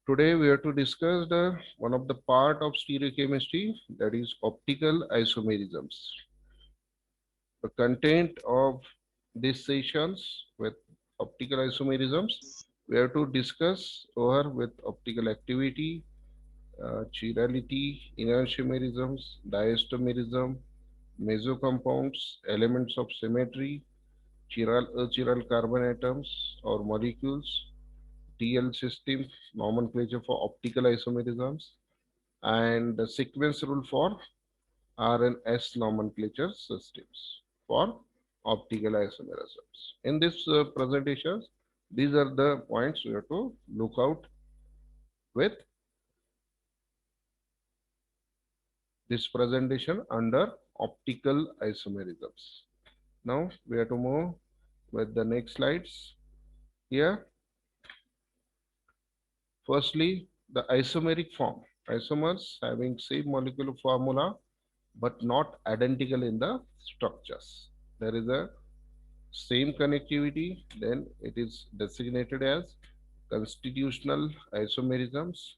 Today we are to discuss the one of the part of stereochemistry, that is optical isomerisms. The content of these sessions with optical isomerisms, we have to discuss over with optical activity, chirality, enantiomerisms, diastereomerism, mesocompounds, elements of symmetry, chiral achiral carbon atoms or molecules, TL system, nomenclature for optical isomerisms, and the sequence rule for RNS nomenclature systems for optical isomerisms. In this presentation, these are the points we have to look out with this presentation under optical isomerisms. Now we have to move with the next slides. Here, firstly, the isomeric form. Isomers having same molecular formula but not identical in the structures. There is a same connectivity, then it is designated as constitutional isomerisms.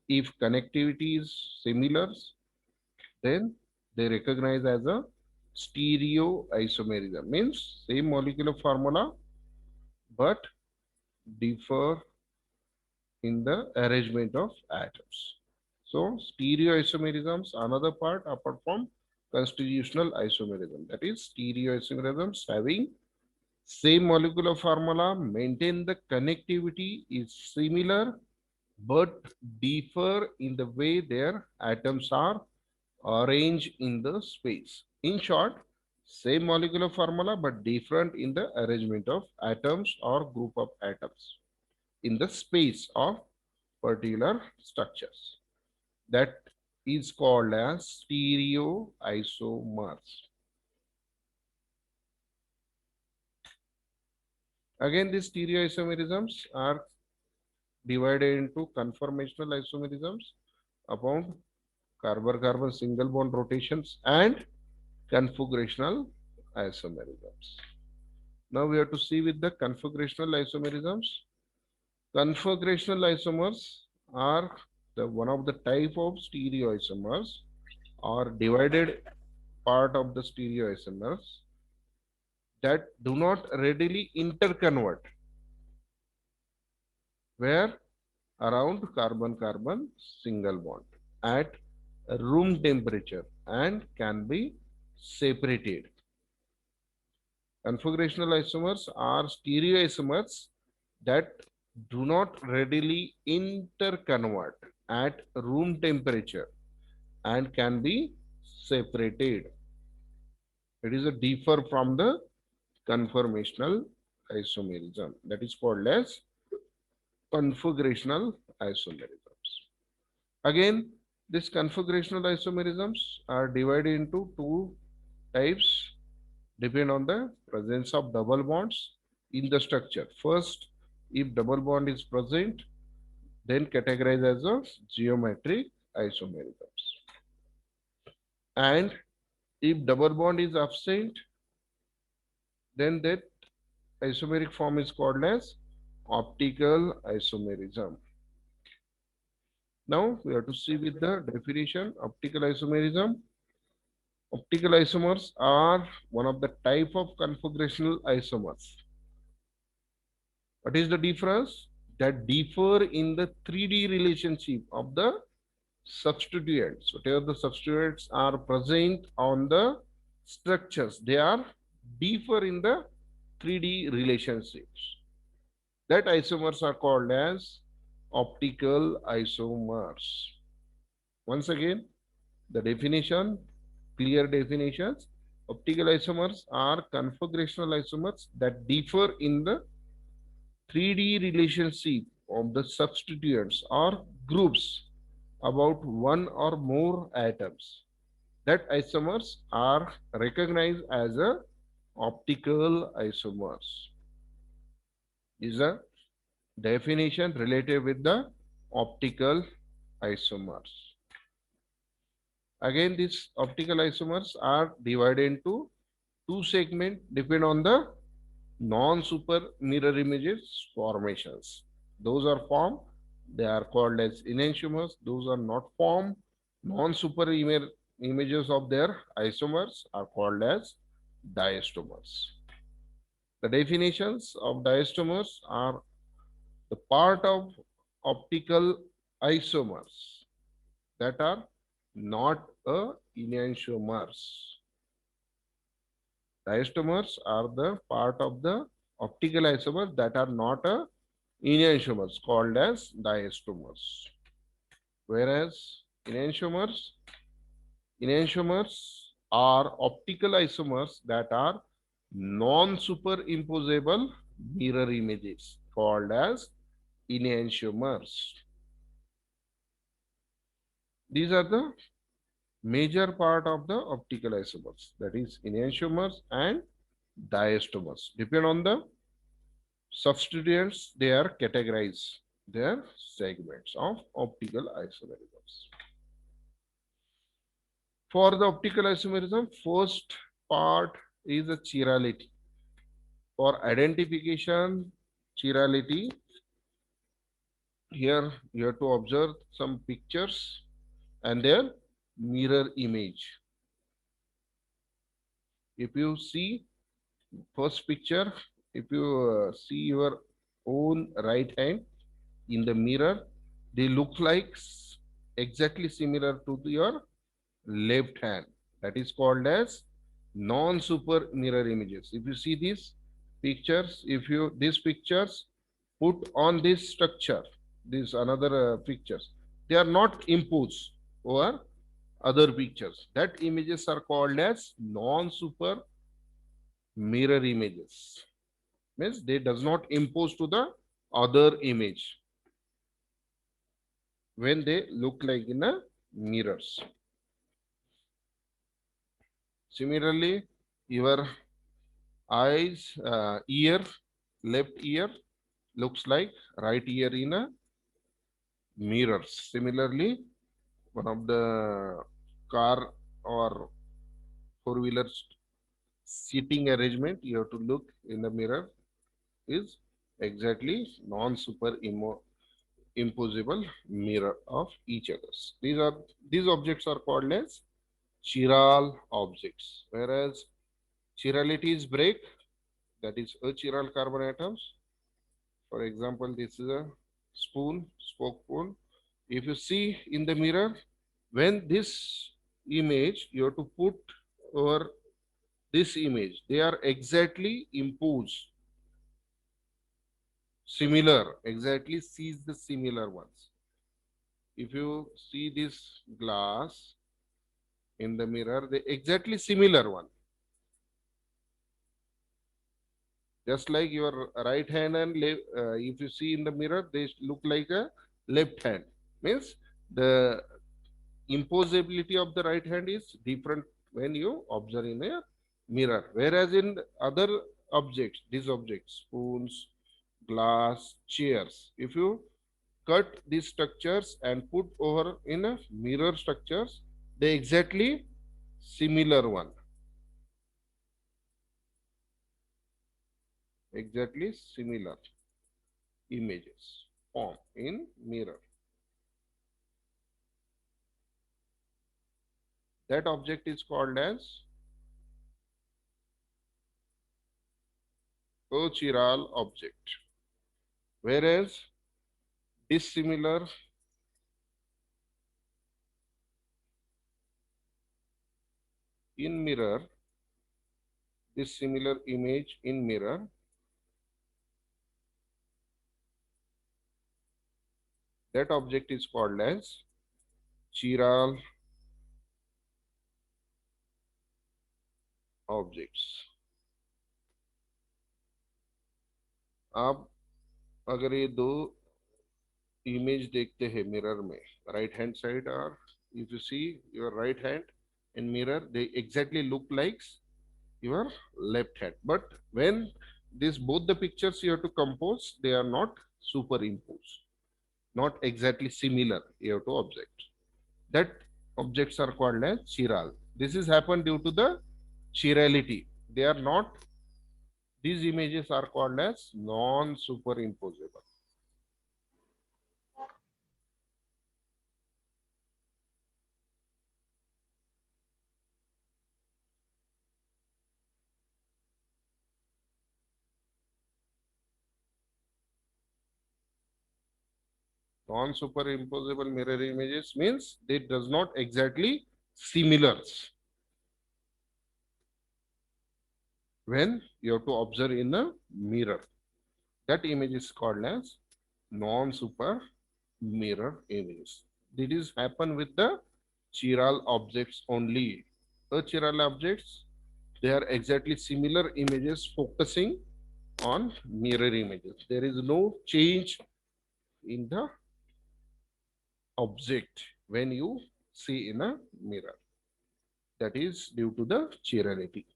If connectivity is similar, then they recognize as a stereoisomerism, means same molecular formula but differ in the arrangement of atoms. So stereoisomerisms, another part apart from constitutional isomerism, that is stereoisomerisms having same molecular formula, maintain the connectivity is similar but differ in the way their atoms are arranged in the space. In short, same molecular formula but different in the arrangement of atoms or group of atoms in the space of particular structures. That is called as stereoisomers. Again, these stereoisomerisms are divided into conformational isomerisms upon carbon-carbon single bond rotations and configurational isomerisms. Now we have to see with the configurational isomerisms. Configurational isomers are the one of the type of stereoisomers or divided part of the stereoisomers that do not readily interconvert, where around carbon-carbon single bond at room temperature and can be separated. Configurational isomers are stereoisomers that do not readily interconvert at room temperature and can be separated. It is a differ from the conformational isomerism, that is called as configurational isomerisms. Again, these configurational isomerisms are divided into two types depend on the presence of double bonds in the structure. First, if double bond is present, then categorized as a geometric isomerisms. And if double bond is absent, then that isomeric form is called as optical isomerism. Now we have to see with the definition optical isomerism. Optical isomers are one of the type of configurational isomers. What is the difference? That differ in the 3D relationship of the substituents. Whatever the substituents are present on the structures, they are differ in the 3D relationships. That isomers are called as optical isomers. Once again, the definition, clear definitions. Optical isomers are configurational isomers that differ in the 3D relationship of the substituents or groups about one or more atoms. That isomers are recognized as a optical isomers. Is a definition related with the optical isomers. Again, these optical isomers are divided into two segments depend on the non-super mirror images formations. Those are formed They are called as enantiomers. Those are not formed. Non-super images of their isomers are called as diastomers. The definitions of diastomers are the part of optical isomers that are not a enantiomers. Diastomers are the part of the optical isomers that are not a enantiomers called as diastomers. Whereas enantiomers are optical isomers that are non-superimposable mirror images called as enantiomers. These are the major part of the optical isomers, that is enantiomers and diastomers. Depend on the substituents, they are categorized. They are segments of optical isomerisms. For the optical isomerism, first part is a chirality. For identification, chirality, here you have to observe some pictures and their mirror image. If you see first picture, if you see your own right hand in the mirror, they look like exactly similar to your left hand. That is called as non-super mirror images. If you see these pictures, if you these pictures put on this structure, these another pictures, they are not imposed over other pictures. That images are called as non-super mirror images. Means they does not impose to the other image when they look like in a mirrors. Similarly, your eyes, ear, left ear looks like right ear in a mirrors. Similarly, one of the car or four-wheeler seating arrangement, you have to look in the mirror is exactly non-super imposable mirror of each others. These objects are called as chiral objects, whereas chirality is break, that is achiral carbon atoms. For example, this is a spoon, spoke spoon. If you see in the mirror, when this image you have to put over this image, they are exactly imposed, similar, exactly sees the similar ones. If you see this glass in the mirror, they exactly similar one. Just like your right hand and left, if you see in the mirror, they look like a left hand. Means the imposability of the right hand is different when you observe in a mirror. Whereas in other objects, these objects, spoons, glass, chairs, if you cut these structures and put over in a mirror structures, they exactly similar one. Exactly similar images form in mirror. That object is called as achiral object. Whereas dissimilar in mirror, this similar image in mirror, that object is called as chiral objects. आप अगर ये दो image देखते हैं mirror में, right hand side और if you see your right hand in mirror, they exactly look like your left hand. But when this both the pictures you have to compose, they are not superimposed, not exactly similar. You have to object. That objects are called as chiral. This is happened due to the chirality. They are not. These images are called as non-superimposable. Non-superimposable mirror images means it does not exactly similar when you have to observe in a mirror. That image is called as non-super mirror image. This is happen with the chiral objects only. The chiral objects, they are exactly similar images focusing on mirror images. There is no change in the object when you see in a mirror. That is due to the chirality.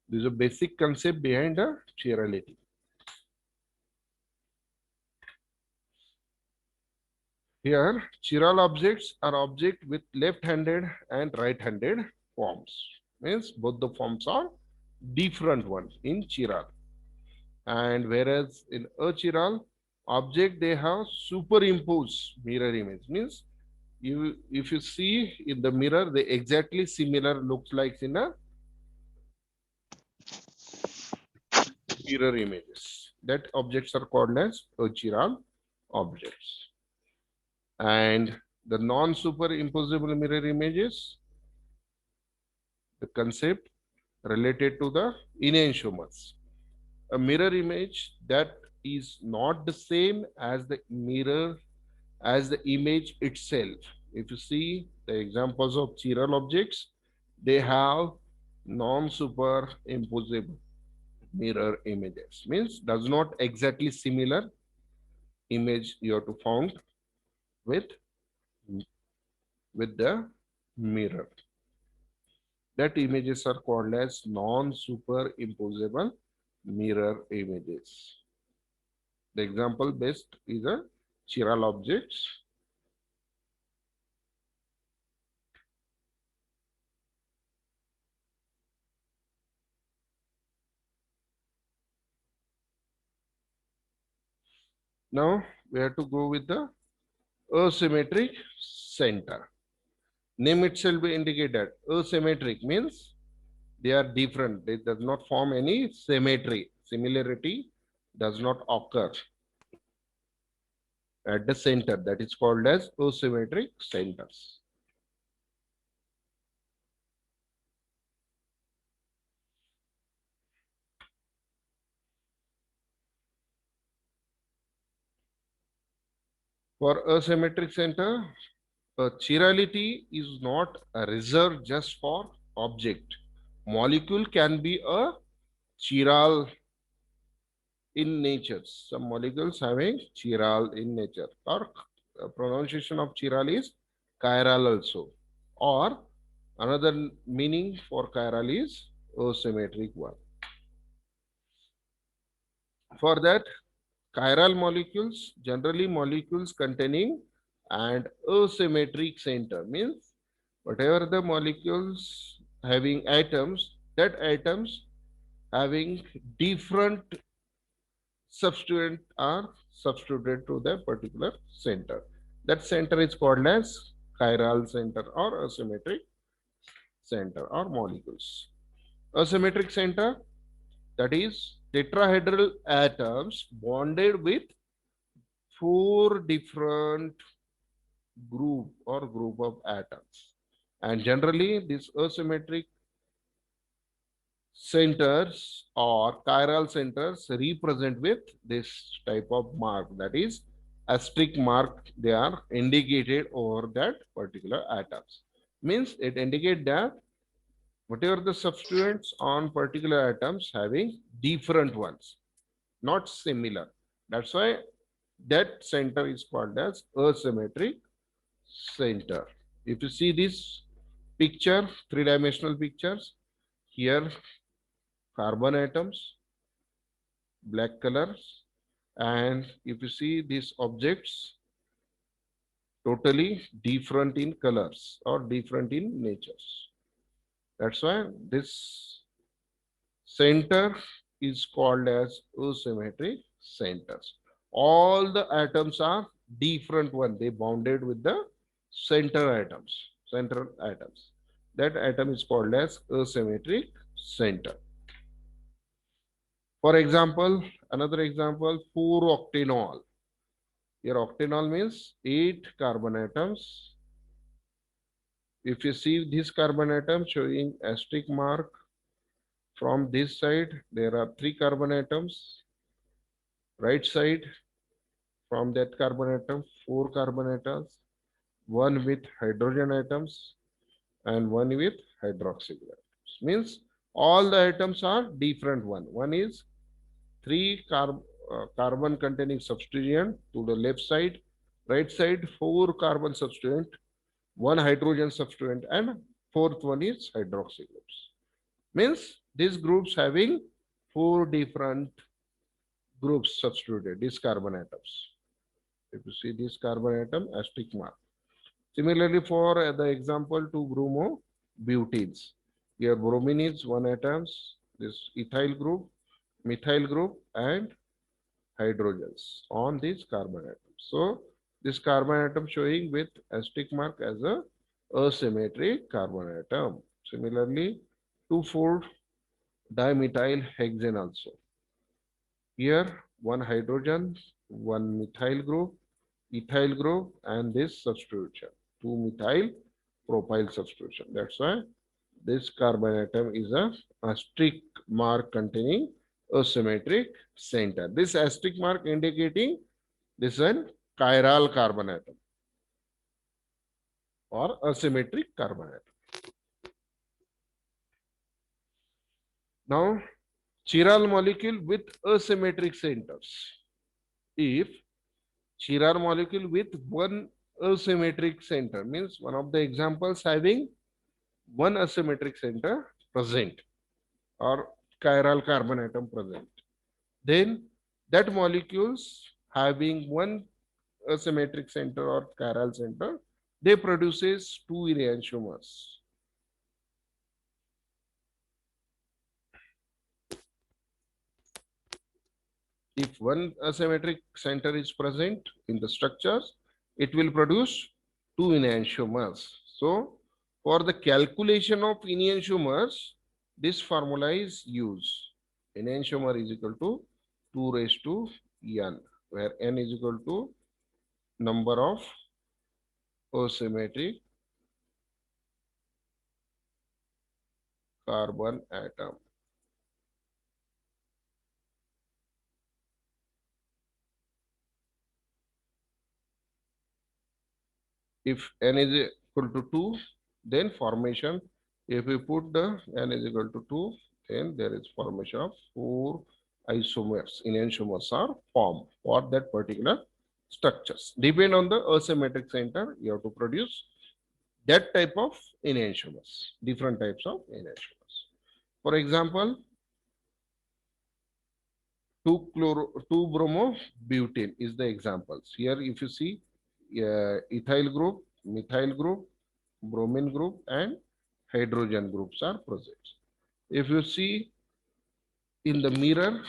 This is a basic concept behind the chirality. Here, chiral objects are objects with left-handed and right-handed forms. Means both the forms are different ones in chiral. And whereas in achiral object, they have superimposed mirror image. Means you, if you see in the mirror, they exactly similar looks like in a mirror images. That objects are called as achiral objects. And the non-superimposable mirror images, the concept related to the enantiomers. A mirror image that is not the same as the mirror as the image itself. If you see the examples of chiral objects, they have non-superimposable mirror images. Means does not exactly similar image you have to found with the mirror. That images are called as non-superimposable mirror images. The example best is a chiral objects. Now we have to go with the asymmetric center. Name itself will indicate that asymmetric means they are different. They does not form any symmetry. Similarity does not occur at the center. That is called as asymmetric centers. For asymmetric center, chirality is not reserved just for object. Molecule can be a chiral in nature. Some molecules having chiral in nature, or pronunciation of chiral is chiral also. Or another meaning for chiral is asymmetric one. For that, chiral molecules, generally molecules containing and asymmetric center means whatever the molecules having atoms, that atoms having different substituent are substituted to the particular center. That center is called as chiral center or asymmetric center or molecules. Asymmetric center, that is tetrahedral atoms bonded with four different group of atoms. And generally this asymmetric centers or chiral centers represent with this type of mark, that is asterisk mark. They are indicated over that particular atoms. Means it indicate that whatever the substituents on particular atoms having different ones, not similar. That's why that center is called as asymmetric center. If you see this picture, three-dimensional pictures, here carbon atoms, black colors, and if you see these objects, totally different in colors or different in natures. That's why this center is called as asymmetric centers. All the atoms are different one. They bounded with the center atoms, central atoms. That atom is called as asymmetric center. For example, another example, 4-octanol. Here octanol means 8 carbon atoms. If you see this carbon atom showing asterisk mark from this side, there are 3 carbon atoms. Right side from that carbon atom, 4 carbon atoms, one with hydrogen atoms and one with hydroxyl atoms. Means all the atoms are different one. One is 3 carbon containing substituent to the left side, right side 4 carbon substituent, one hydrogen substituent, and fourth one is hydroxy groups. Means these groups having 4 different groups substituted, these carbon atoms. If you see this carbon atom, asterisk mark. Similarly, for the example to bromo butenes, here bromine is 1 atoms, this ethyl group, methyl group, and hydrogens on this carbon atom. So this carbon atom showing with asterisk mark as a asymmetric carbon atom. Similarly, two-fold dimethyl hexane also. Here one hydrogen, one methyl group, ethyl group, and this substitution, 2-methyl propyl substitution. That's why this carbon atom is a asterisk mark containing asymmetric center. This asterisk mark indicating this is an chiral carbon atom or asymmetric carbon atom. Now, chiral molecule with asymmetric centers. If chiral molecule with one asymmetric center means one of the examples having one asymmetric center present or chiral carbon atom present, then that molecules having one asymmetric center or chiral center, they produces two enantiomers. If one asymmetric center is present in the structures, it will produce two enantiomers. So for the calculation of enantiomers, this formula is used. Enantiomer is equal to 2 raised to n, where n is equal to number of asymmetric carbon atom. If n is equal to 2, then formation, if we put the n is equal to 2, then there is formation of 4 isomers, enantiomers are formed for that particular structures. Depend on the asymmetric center, you have to produce that type of enantiomers, different types of enantiomers. For example, 2-bromo-butane is the examples. Here if you see ethyl group, methyl group, bromine group, and hydrogen groups are present. If you see in the mirror,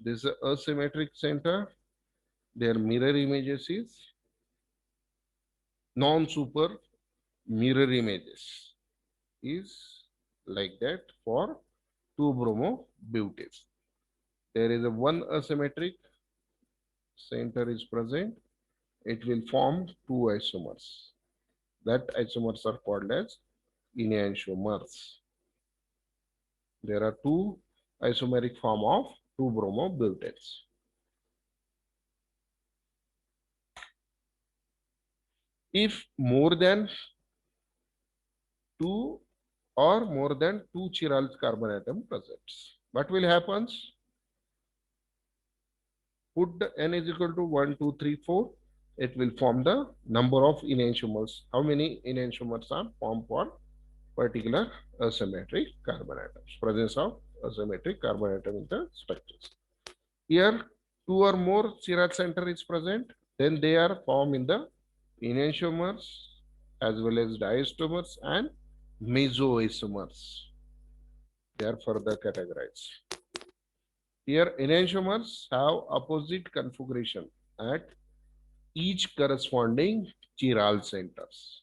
this is a asymmetric center. Their mirror images is non-super mirror images is like that for 2-bromo-butane. There is a one asymmetric center is present. It will form two isomers. That isomers are called as enantiomers. There are two isomeric form of 2-bromo-butanes. If more than 2 or more than 2 chiral carbon atom presents, what will happen? Put the n is equal to 1, 2, 3, 4. It will form the number of enantiomers. How many enantiomers are formed for particular asymmetric carbon atoms? Presence of asymmetric carbon atom in the structures. Here, 2 or more chiral center is present. Then they are formed in the enantiomers as well as diisomers and mesoisomers. They are further categorized. Here, enantiomers have opposite configuration at each corresponding chiral centers.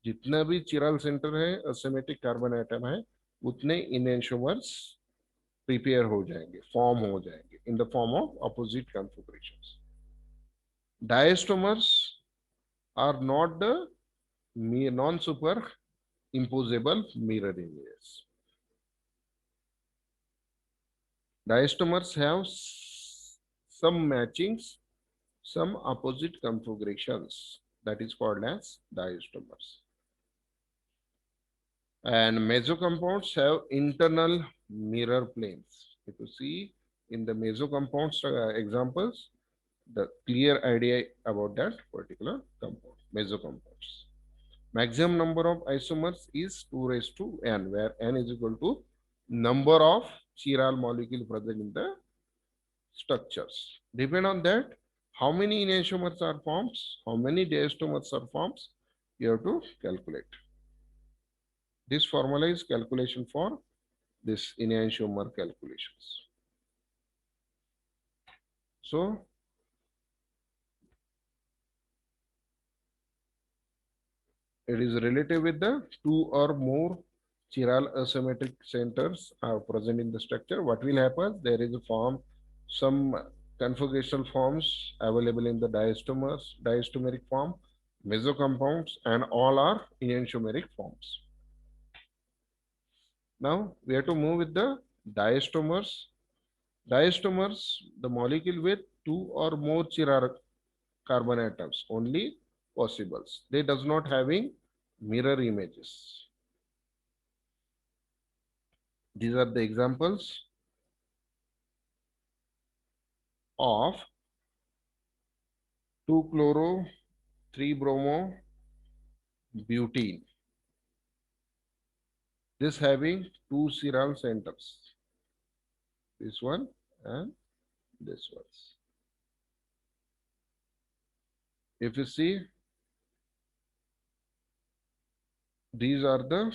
जितना भी चिराल centre है asymmetric carbon atom है उतने enantiomers prepare हो जाएंगे, form हो जाएंगे in the form of opposite configurations. Diastomers are not the non-superimposable mirror images. Diastomers have some matchings, some opposite configurations. That is called as diastomers. And mesocompounds have internal mirror planes. If you see in the mesocompounds examples, the clear idea about that particular compound, mesocompounds. Maximum number of isomers is 2 raised to n, where n is equal to number of chiral molecule present in the structures. Depend on that, how many enantiomers are formed, how many diastomers are formed, you have to calculate. This formula is calculation for this enantiomer calculations. So it is related with the two or more chiral asymmetric centers are present in the structure. What will happen? There is a form, some configurational forms available in the diastomers, diastomeric form, mesocompounds, and all are enantiomeric forms. Now we have to move with the diastomers. Diastomers, the molecule with two or more chiral carbon atoms, only possibles. They does not having mirror images. These are the examples of 2-chloro, 3-bromo, butene. This having two chiral centers. This one and this one. If you see, these are the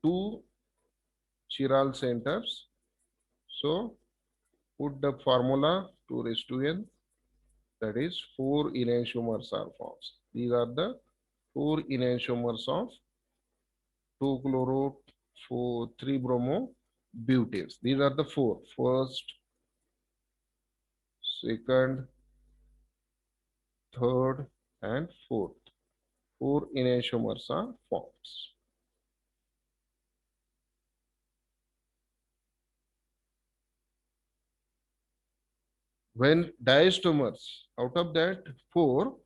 two chiral centers. So put the formula 2 raised to n, that is 4 enantiomers are formed. These are the 4 enantiomers of 2-chloro, 3-bromo, butanes. These are the four. First, second, third, and fourth. 4 enantiomers are formed. When diastomers, out of that 4,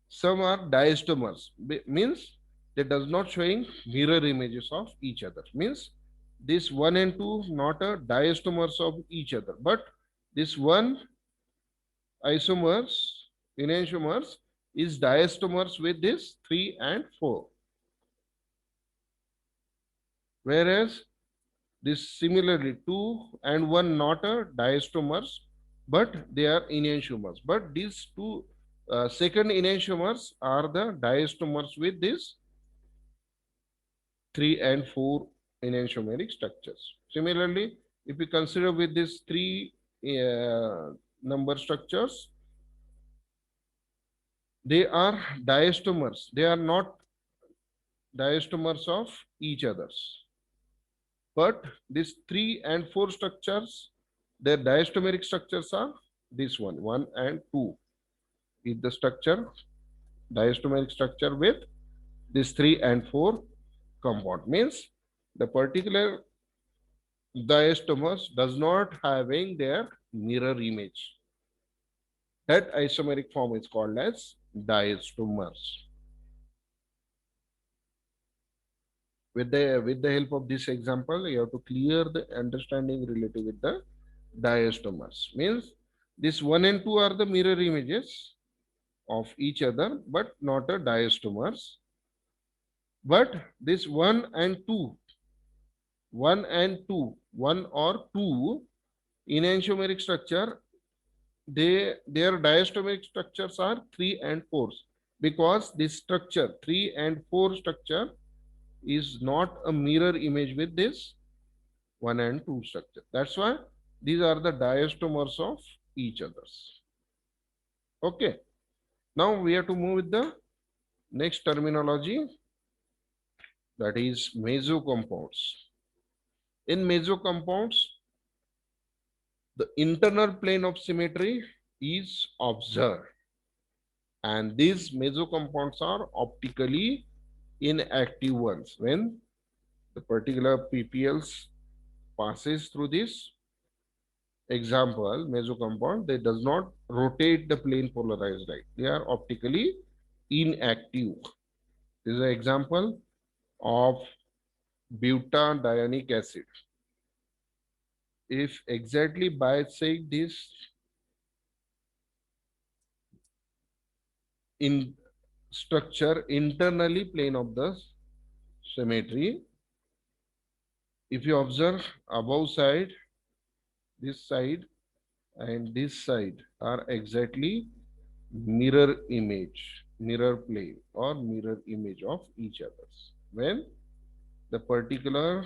some are diastomers, means they does not showing mirror images of each other. Means this 1 and 2 not a diastomers of each other, but this one isomers, enantiomers is diastomers with this 3 and 4. Whereas this similarly 2 and 1 not a diastomers, but they are enantiomers. But these two second enantiomers are the diastomers with this 3 and 4 enantiomeric structures. Similarly, if we consider with these 3 number structures, they are diastomers. They are not diastomers of each others. But these 3 and 4 structures, their diastomeric structures are this one, 1 and 2. Is the structure, diastomeric structure with this 3 and 4 compound. Means the particular diastomers does not having their mirror image. That isomeric form is called as diastomers. With the help of this example, you have to clear the understanding related with the diastomers. Means this 1 and 2 are the mirror images of each other, but not a diastomers. But this 1 and 2, 1 and 2, 1 or 2 enantiomeric structure, their diastomeric structures are 3 and 4, because this structure 3 and 4 structure is not a mirror image with this 1 and 2 structure. That's why these are the diastomers of each others. Okay. Now we have to move with the next terminology, that is mesocompounds. In mesocompounds, the internal plane of symmetry is observed. and these meso compounds are optically inactive ones. When the particular PPLs passes through this example meso compound, they does not rotate the plane polarized light. They are optically inactive. This is an example of butadienic acid. If exactly bisect this in structure internally plane of the symmetry, if you observe above side, this side and this side are exactly mirror image, mirror plane or mirror image of each others. When the particular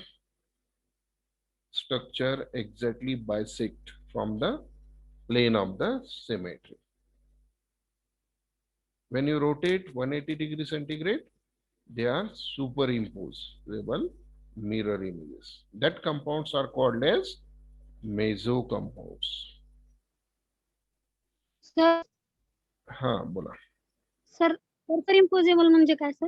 structure exactly bisect from the plane of the symmetry. When you rotate 180 degree centigrade, they are superimposable mirror images. That compounds are called as meso compounds. Sir हाँ बोला. Sir super imposable म्हणजे काय sir?